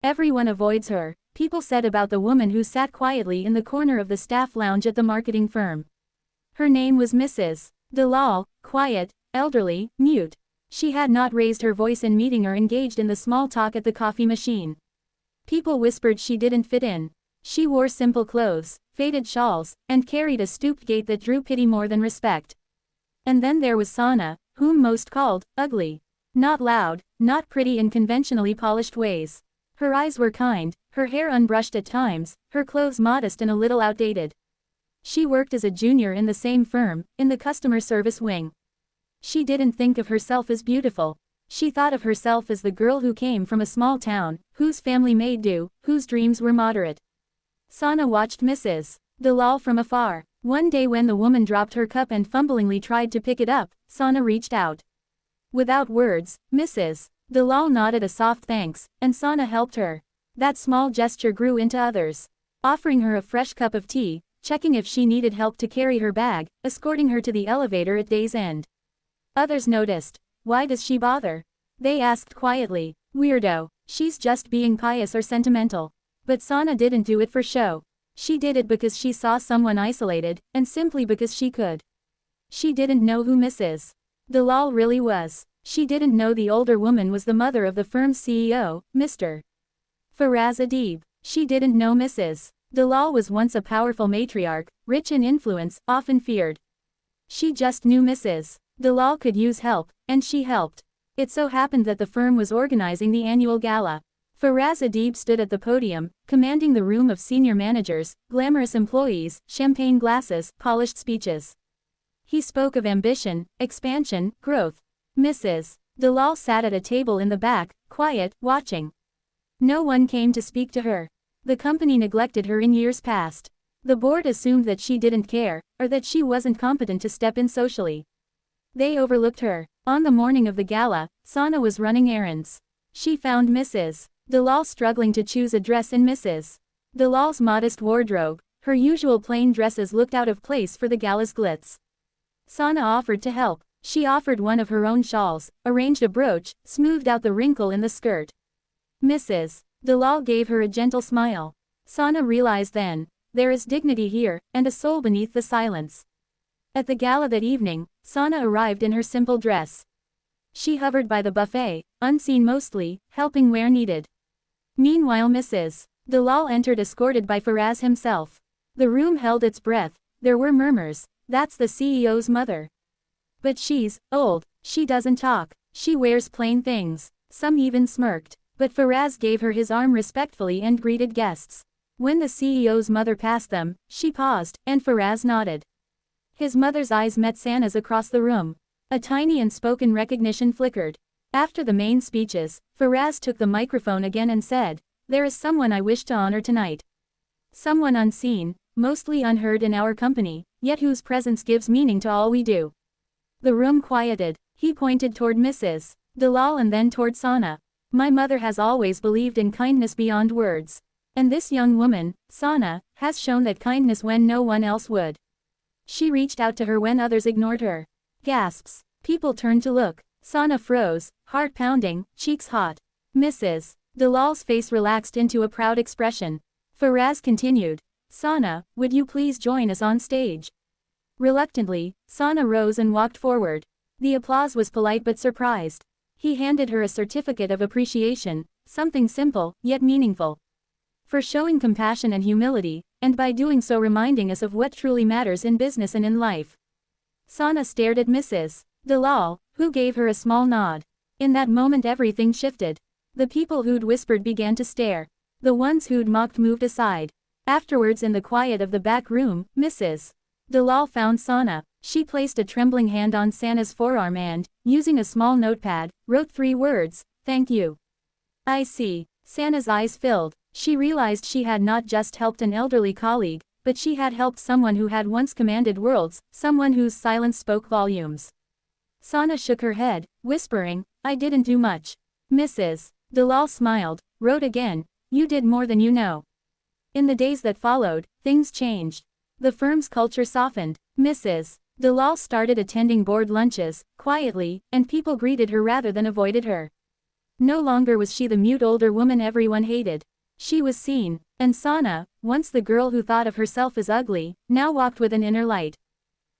Everyone avoids her, people said about the woman who sat quietly in the corner of the staff lounge at the marketing firm. Her name was Mrs. Dalal, quiet, elderly, mute. She had not raised her voice in meeting or engaged in the small talk at the coffee machine. People whispered she didn't fit in. She wore simple clothes, faded shawls, and carried a stooped gait that drew pity more than respect. And then there was Sana, whom most called ugly. Not loud, not pretty in conventionally polished ways. Her eyes were kind, her hair unbrushed at times, her clothes modest and a little outdated. She worked as a junior in the same firm, in the customer service wing. She didn't think of herself as beautiful. She thought of herself as the girl who came from a small town, whose family made do, whose dreams were moderate. Sana watched Mrs. Dalal from afar. One day when the woman dropped her cup and fumblingly tried to pick it up, Sana reached out. Without words, Mrs. Dalal nodded a soft thanks, and Sana helped her. That small gesture grew into others. Offering her a fresh cup of tea, checking if she needed help to carry her bag, escorting her to the elevator at day's end. Others noticed. Why does she bother? They asked quietly. Weirdo. She's just being pious or sentimental. But Sana didn't do it for show. She did it because she saw someone isolated, and simply because she could. She didn't know who Mrs. Dalal really was. She didn't know the older woman was the mother of the firm's CEO, Mr. Faraz Adib. She didn't know Mrs. Dalal was once a powerful matriarch, rich in influence, often feared. She just knew Mrs. Dalal could use help, and she helped. It so happened that the firm was organizing the annual gala. Faraz Adib stood at the podium, commanding the room of senior managers, glamorous employees, champagne glasses, polished speeches. He spoke of ambition, expansion, growth. Mrs. Dalal sat at a table in the back, quiet, watching. No one came to speak to her. The company neglected her in years past. The board assumed that she didn't care, or that she wasn't competent to step in socially. They overlooked her. On the morning of the gala, Sana was running errands. She found Mrs. Dalal struggling to choose a dress in Mrs. Dalal's modest wardrobe. Her usual plain dresses looked out of place for the gala's glitz. Sana offered to help. She offered one of her own shawls, arranged a brooch, smoothed out the wrinkle in the skirt. Mrs. Dalal gave her a gentle smile. Sana realized then, there is dignity here, and a soul beneath the silence. At the gala that evening, Sana arrived in her simple dress. She hovered by the buffet, unseen mostly, helping where needed. Meanwhile Mrs. Dalal entered escorted by Faraz himself. The room held its breath. There were murmurs. That's the CEO's mother. But she's old. She doesn't talk. She wears plain things. Some even smirked. But Faraz gave her his arm respectfully and greeted guests. When the CEO's mother passed them, she paused, and Faraz nodded. His mother's eyes met Sana's across the room. A tiny unspoken recognition flickered. After the main speeches, Faraz took the microphone again and said, "There is someone I wish to honor tonight. Someone unseen, mostly unheard in our company, yet whose presence gives meaning to all we do." The room quieted. He pointed toward Mrs. Dalal and then toward Sana. "My mother has always believed in kindness beyond words. And this young woman, Sana, has shown that kindness when no one else would. She reached out to her when others ignored her." Gasps. People turned to look. Sana froze, heart pounding, cheeks hot. Mrs. Dalal's face relaxed into a proud expression. Faraz continued. "Sana, would you please join us on stage?" Reluctantly, Sana rose and walked forward. The applause was polite but surprised. He handed her a certificate of appreciation, something simple, yet meaningful. For showing compassion and humility, and by doing so reminding us of what truly matters in business and in life. Sana stared at Mrs. Dalal, who gave her a small nod. In that moment everything shifted. The people who'd whispered began to stare. The ones who'd mocked moved aside. Afterwards in the quiet of the back room, Mrs. Dalal found Sana. She placed a trembling hand on Sana's forearm and, using a small notepad, wrote 3 words, "Thank you." "I see." Sana's eyes filled. She realized she had not just helped an elderly colleague, but she had helped someone who had once commanded worlds, someone whose silence spoke volumes. Sana shook her head, whispering, "I didn't do much." Mrs. Dalal smiled, wrote again, "You did more than you know." In the days that followed, things changed. The firm's culture softened. Mrs. Dalal started attending board lunches, quietly, and people greeted her rather than avoided her. No longer was she the mute older woman everyone hated. She was seen. And Sana, once the girl who thought of herself as ugly, now walked with an inner light.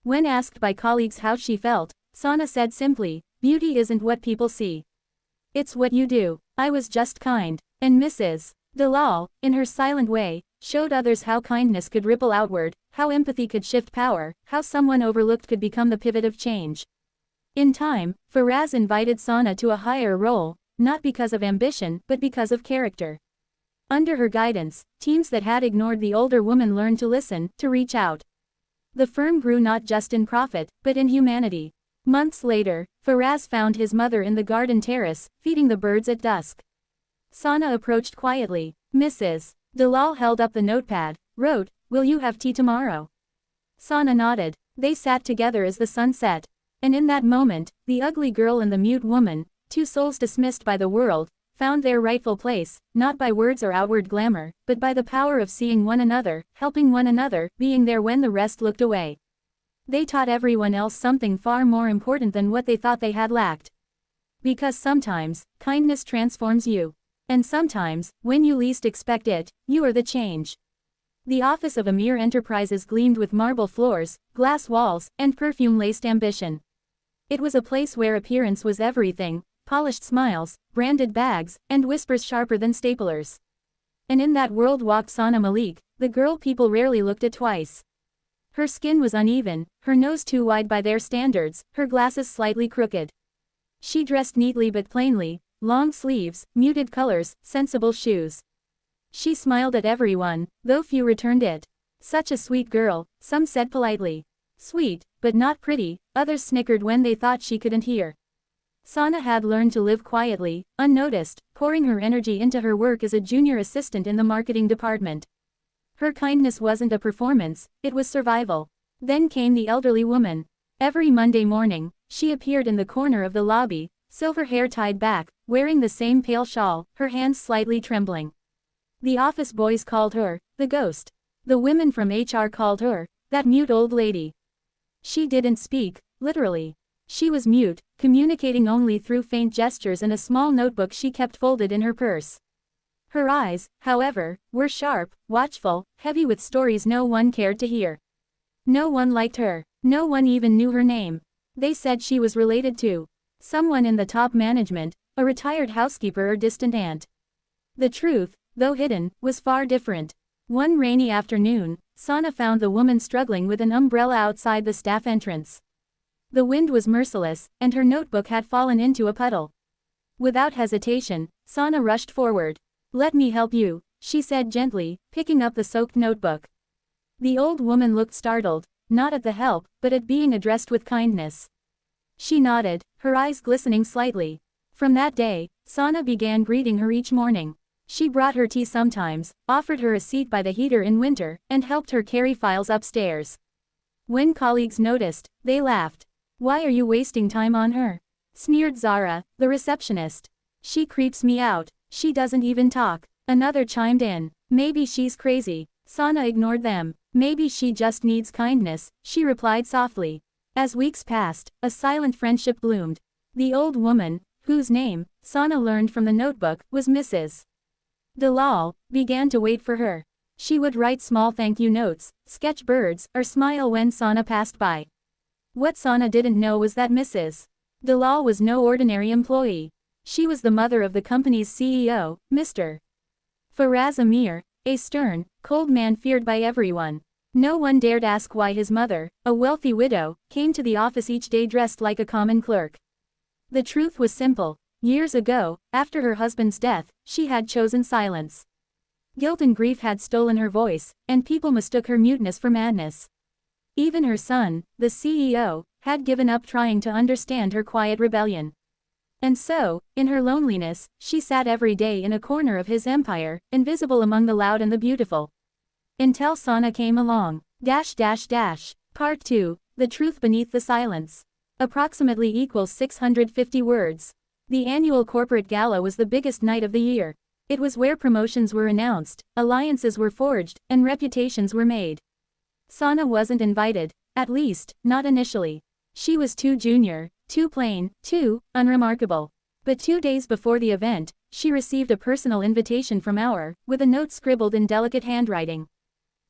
When asked by colleagues how she felt, Sana said simply, "Beauty isn't what people see. It's what you do." I was just kind. And Mrs. Dalal, in her silent way, showed others how kindness could ripple outward, how empathy could shift power, how someone overlooked could become the pivot of change. In time, Faraz invited Sana to a higher role, not because of ambition, but because of character. Under her guidance, teams that had ignored the older woman learned to listen, to reach out. The firm grew not just in profit, but in humanity. Months later, Faraz found his mother in the garden terrace, feeding the birds at dusk. Sana approached quietly. Mrs. Dalal held up the notepad, wrote, "Will you have tea tomorrow?" Sana nodded. They sat together as the sun set. And in that moment, the ugly girl and the mute woman, two souls dismissed by the world, found their rightful place, not by words or outward glamour, but by the power of seeing one another, helping one another, being there when the rest looked away. They taught everyone else something far more important than what they thought they had lacked. Because sometimes, kindness transforms you. And sometimes, when you least expect it, you are the change. The office of Amir Enterprises gleamed with marble floors, glass walls, and perfume-laced ambition. It was a place where appearance was everything, polished smiles, branded bags, and whispers sharper than staplers. And in that world walked Sana Malik, the girl people rarely looked at twice. Her skin was uneven, her nose too wide by their standards, her glasses slightly crooked. She dressed neatly but plainly, long sleeves, muted colors, sensible shoes. She smiled at everyone, though few returned it. Such a sweet girl, some said politely. Sweet, but not pretty, others snickered when they thought she couldn't hear. Sana had learned to live quietly, unnoticed, pouring her energy into her work as a junior assistant in the marketing department. Her kindness wasn't a performance, it was survival. Then came the elderly woman. Every Monday morning, she appeared in the corner of the lobby, silver hair tied back, wearing the same pale shawl, her hands slightly trembling. The office boys called her, the ghost. The women from HR called her, that mute old lady. She didn't speak, literally. She was mute, communicating only through faint gestures and a small notebook she kept folded in her purse. Her eyes, however, were sharp, watchful, heavy with stories no one cared to hear. No one liked her. No one even knew her name. They said she was related to someone in the top management, a retired housekeeper or distant aunt. The truth, though hidden, was far different. One rainy afternoon, Sana found the woman struggling with an umbrella outside the staff entrance. The wind was merciless, and her notebook had fallen into a puddle. Without hesitation, Sana rushed forward. "Let me help you," she said gently, picking up the soaked notebook. The old woman looked startled, not at the help, but at being addressed with kindness. She nodded, her eyes glistening slightly. From that day, Sana began greeting her each morning. She brought her tea sometimes, offered her a seat by the heater in winter, and helped her carry files upstairs. When colleagues noticed, they laughed. "Why are you wasting time on her?" sneered Zara, the receptionist. "She creeps me out. She doesn't even talk." Another chimed in. "Maybe she's crazy." Sana ignored them. "Maybe she just needs kindness," she replied softly. As weeks passed, a silent friendship bloomed. The old woman, whose name, Sana learned from the notebook, was Mrs. Dalal, began to wait for her. She would write small thank you notes, sketch birds, or smile when Sana passed by. What Sana didn't know was that Mrs. Dalal was no ordinary employee. She was the mother of the company's CEO, Mr. Faraz Amir, a stern, cold man feared by everyone. No one dared ask why his mother, a wealthy widow, came to the office each day dressed like a common clerk. The truth was simple. Years ago, after her husband's death, she had chosen silence. Guilt and grief had stolen her voice, and people mistook her muteness for madness. Even her son, the CEO, had given up trying to understand her quiet rebellion. And so, in her loneliness, she sat every day in a corner of his empire, invisible among the loud and the beautiful. Until Sana came along. Part 2, The Truth Beneath the Silence. Approximately equals 650 words. The annual corporate gala was the biggest night of the year. It was where promotions were announced, alliances were forged, and reputations were made. Sana wasn't invited, at least, not initially. She was too junior, too plain, too unremarkable. But 2 days before the event, she received a personal invitation from our, with a note scribbled in delicate handwriting.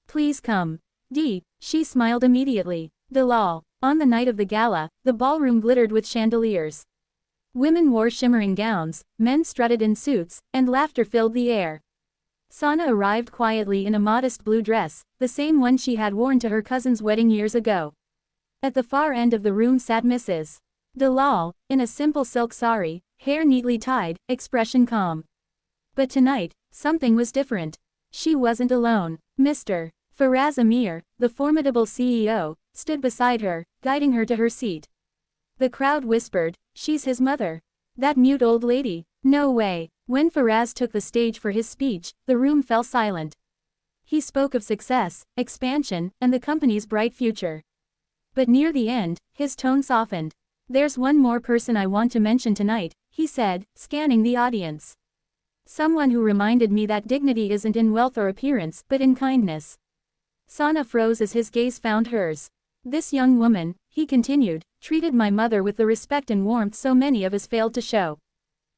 Please come. D. She smiled immediately. Dalal. On the night of the gala, the ballroom glittered with chandeliers. Women wore shimmering gowns, men strutted in suits, and laughter filled the air. Sana arrived quietly in a modest blue dress, the same one she had worn to her cousin's wedding years ago. At the far end of the room sat Mrs. Dalal, in a simple silk sari, hair neatly tied, expression calm. But tonight, something was different. She wasn't alone. Mr. Faraz Amir, the formidable CEO, stood beside her, guiding her to her seat. The crowd whispered, "She's his mother. That mute old lady. No way." When Faraz took the stage for his speech, the room fell silent. He spoke of success, expansion, and the company's bright future. But near the end, his tone softened. "There's one more person I want to mention tonight," he said, scanning the audience. "Someone who reminded me that dignity isn't in wealth or appearance, but in kindness." Sana froze as his gaze found hers. "This young woman," he continued, "treated my mother with the respect and warmth so many of us failed to show.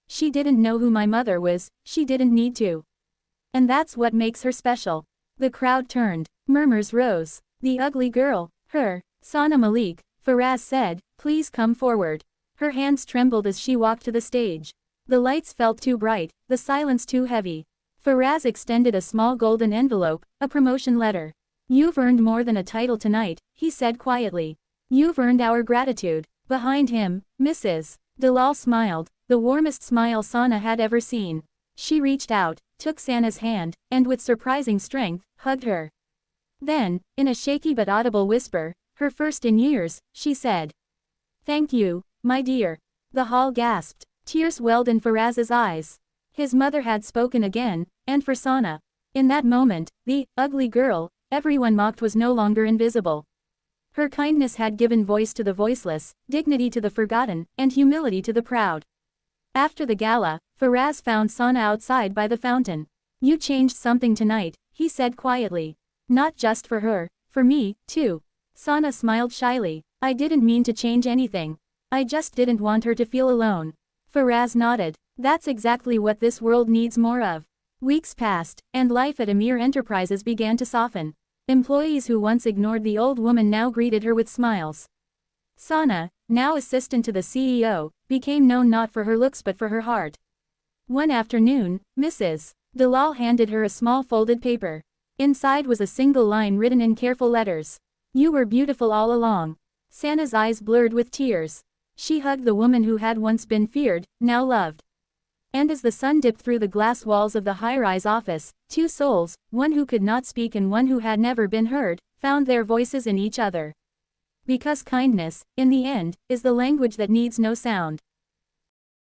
She didn't know who my mother was, she didn't need to. And that's what makes her special." The crowd turned. Murmurs rose. "The ugly girl, her, Sana Malik," Faraz said, "please come forward." Her hands trembled as she walked to the stage. The lights felt too bright, the silence too heavy. Faraz extended a small golden envelope, a promotion letter. "You've earned more than a title tonight," he said quietly. "You've earned our gratitude." Behind him, Mrs. Dalal smiled, the warmest smile Sana had ever seen. She reached out, took Sana's hand, and with surprising strength, hugged her. Then, in a shaky but audible whisper, her first in years, she said, "Thank you, my dear." The hall gasped. Tears welled in Faraz's eyes. His mother had spoken again, and for Sana. In that moment, the ugly girl everyone mocked was no longer invisible. Her kindness had given voice to the voiceless, dignity to the forgotten, and humility to the proud. After the gala, Faraz found Sana outside by the fountain. "You changed something tonight," he said quietly. "Not just for her, for me, too." Sana smiled shyly. "I didn't mean to change anything. I just didn't want her to feel alone." Faraz nodded. "That's exactly what this world needs more of." Weeks passed, and life at Amir Enterprises began to soften. Employees who once ignored the old woman now greeted her with smiles. Sana, now assistant to the CEO, became known not for her looks but for her heart. One afternoon, Mrs. Dalal handed her a small folded paper. Inside was a single line written in careful letters. "You were beautiful all along." Sana's eyes blurred with tears. She hugged the woman who had once been feared, now loved. And as the sun dipped through the glass walls of the high-rise office, two souls, one who could not speak and one who had never been heard, found their voices in each other. Because kindness, in the end, is the language that needs no sound.